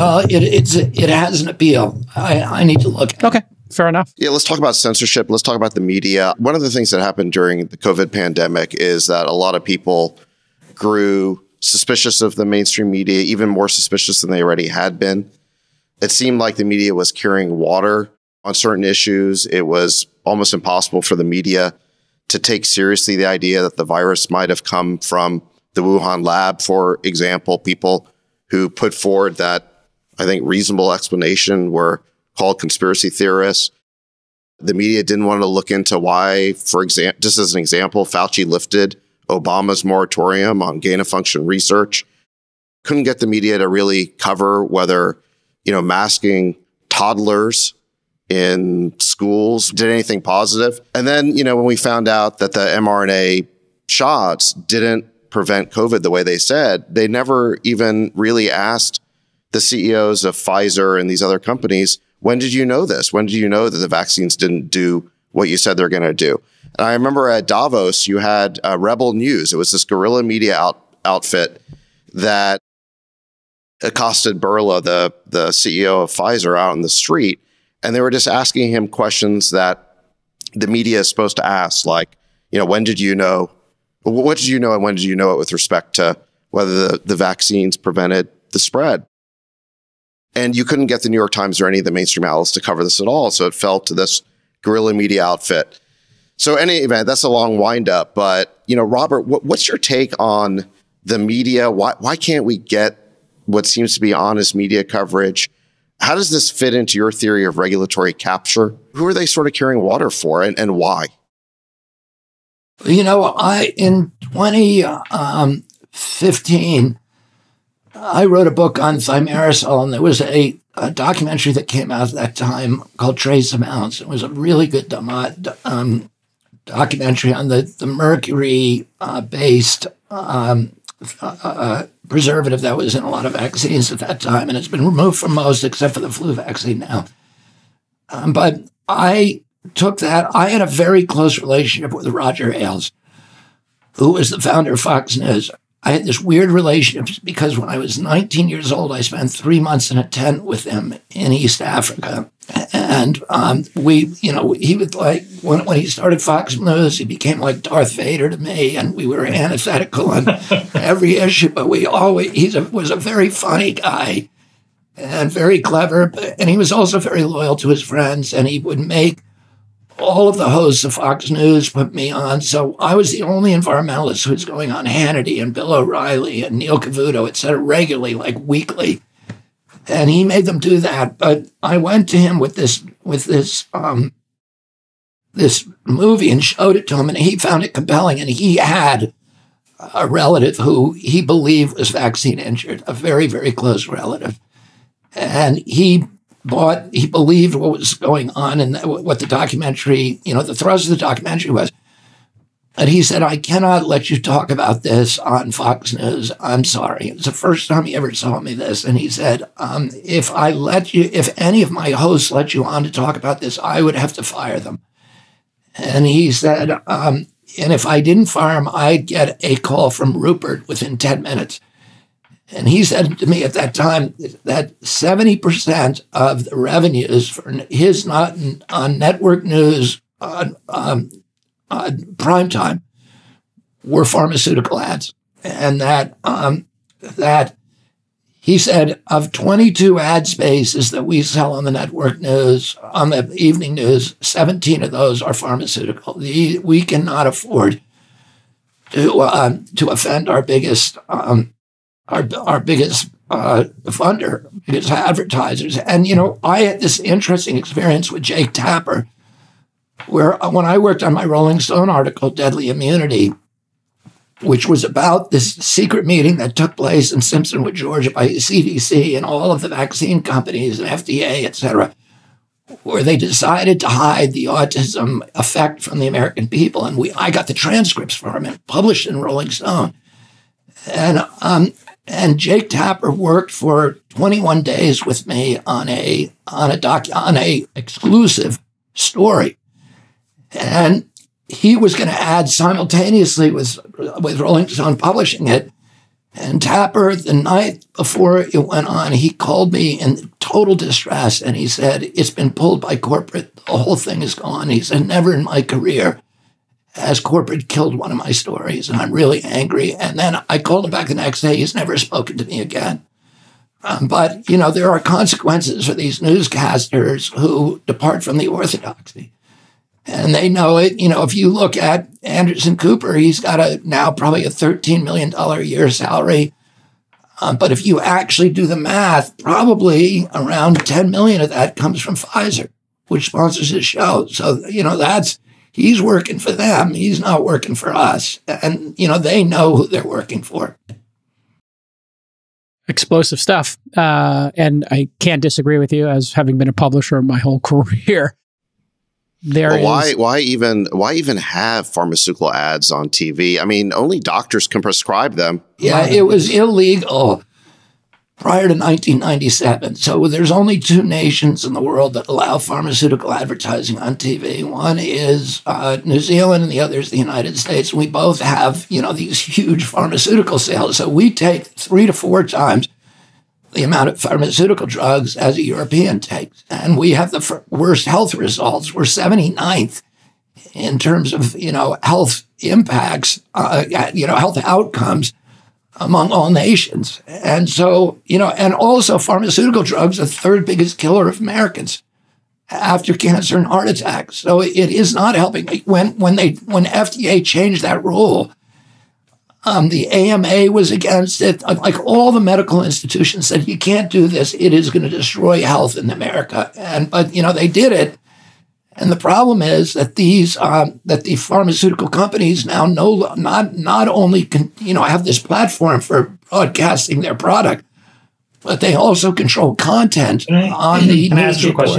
Well, it has an appeal. I need to look at it. Okay, fair enough. Yeah, let's talk about censorship. Let's talk about the media. One of the things that happened during the COVID pandemic is that a lot of people grew suspicious of the mainstream media, even more suspicious than they already had been. It seemed like the media was carrying water on certain issues. It was almost impossible for the media to take seriously the idea that the virus might have come from the Wuhan lab, for example. People who put forward that, I think, reasonable explanation were called conspiracy theorists. The media didn't want to look into why, for example, just as an example, Fauci lifted Obama's moratorium on gain-of-function research. Couldn't get the media to really cover whether, masking toddlers in schools did anything positive. And then, when we found out that the mRNA shots didn't prevent COVID the way they said, they never even really asked the CEOs of Pfizer and these other companies, when did you know this? When did you know that the vaccines didn't do what you said they're going to do? And I remember at Davos, you had Rebel News. It was this guerrilla media outfit that accosted Burla, the CEO of Pfizer, out in the street. And they were just asking him questions that the media is supposed to ask, like, when did you know? What did you know and when did you know it with respect to whether the vaccines prevented the spread? And you couldn't get the New York Times or any of the mainstream outlets to cover this at all. So it fell to this guerrilla media outfit. So in any event, that's a long windup. But, Robert, what's your take on the media? Why can't we get what seems to be honest media coverage? How does this fit into your theory of regulatory capture? Who are they sort of carrying water for and why? In 2015, I wrote a book on thimerosal, and there was a documentary that came out at that time called Trace Amounts. It was a really good documentary on the mercury-based preservative that was in a lot of vaccines at that time, and it's been removed from most except for the flu vaccine now. But I took that. I had a very close relationship with Roger Ailes, who was the founder of Fox News. I had this weird relationship because when I was 19 years old, I spent 3 months in a tent with him in East Africa. And he would when he started Fox News, he became like Darth Vader to me, and we were antithetical on every issue. But he was a very funny guy and very clever. And he was also very loyal to his friends, and he would make all of the hosts of Fox News put me on. So I was the only environmentalist who was going on Hannity and Bill O'Reilly and Neil Cavuto, et cetera, regularly, like weekly. And he made them do that. But I went to him with this movie and showed it to him, and he found it compelling. And he had a relative who he believed was vaccine injured, a very, very close relative. And he believed what was going on and what the documentary, the thrust of the documentary was. And he said, I cannot let you talk about this on Fox News. I'm sorry. It's the first time he ever told me this. And he said, if any of my hosts let you on to talk about this, I would have to fire them. And he said, and if I didn't fire him, I'd get a call from Rupert within 10 minutes. And he said to me at that time that 70% of the revenues for his on network news on prime time were pharmaceutical ads, and that he said of 22 ad spaces that we sell on the network news, on the evening news, 17 of those are pharmaceutical. We cannot afford to offend our biggest funder, biggest advertisers. And, I had this interesting experience with Jake Tapper, where when I worked on my Rolling Stone article, Deadly Immunity, which was about this secret meeting that took place in Simpsonwood, Georgia by CDC and all of the vaccine companies and FDA, et cetera, where they decided to hide the autism effect from the American people. And I got the transcripts from it, published in Rolling Stone. And Jake Tapper worked for 21 days with me on a exclusive story, and he was going to add simultaneously with Rolling Stone publishing it, And Tapper, the night before it went on, he called me in total distress, and he said, it's been pulled by corporate. The whole thing is gone. He said, never in my career has corporate killed one of my stories, and I'm really angry. And then I called him back the next day. He's never spoken to me again. But, you know, there are consequences for these newscasters who depart from the orthodoxy. And they know it. You know, if you look at Anderson Cooper, he's got now probably a $13 million a year salary. But if you actually do the math, probably around 10 million of that comes from Pfizer, which sponsors his show. So, you know, he's working for them. He's not working for us. And, you know, they know who they're working for. Explosive stuff. And I can't disagree with you, as having been a publisher my whole career. Why even have pharmaceutical ads on TV? I mean, only doctors can prescribe them. Yeah, it was illegal prior to 1997. So there's only 2 nations in the world that allow pharmaceutical advertising on TV. One is New Zealand, and the other is the United States. We both have, you know, these huge pharmaceutical sales. So we take 3 to 4 times the amount of pharmaceutical drugs as a European takes. And we have the worst health results. We're 79th in terms of, you know, health impacts, you know, health outcomes among all nations. And so, you know, and also pharmaceutical drugs are the 3rd biggest killer of Americans after cancer and heart attacks. So it is not helping. When FDA changed that rule, the AMA was against it. Like, all the medical institutions said, you can't do this. It is going to destroy health in America. But you know, they did it. And the problem is that the pharmaceutical companies now not only can, you know, have this platform for broadcasting their product, but they also control content on the Can I ask you a question?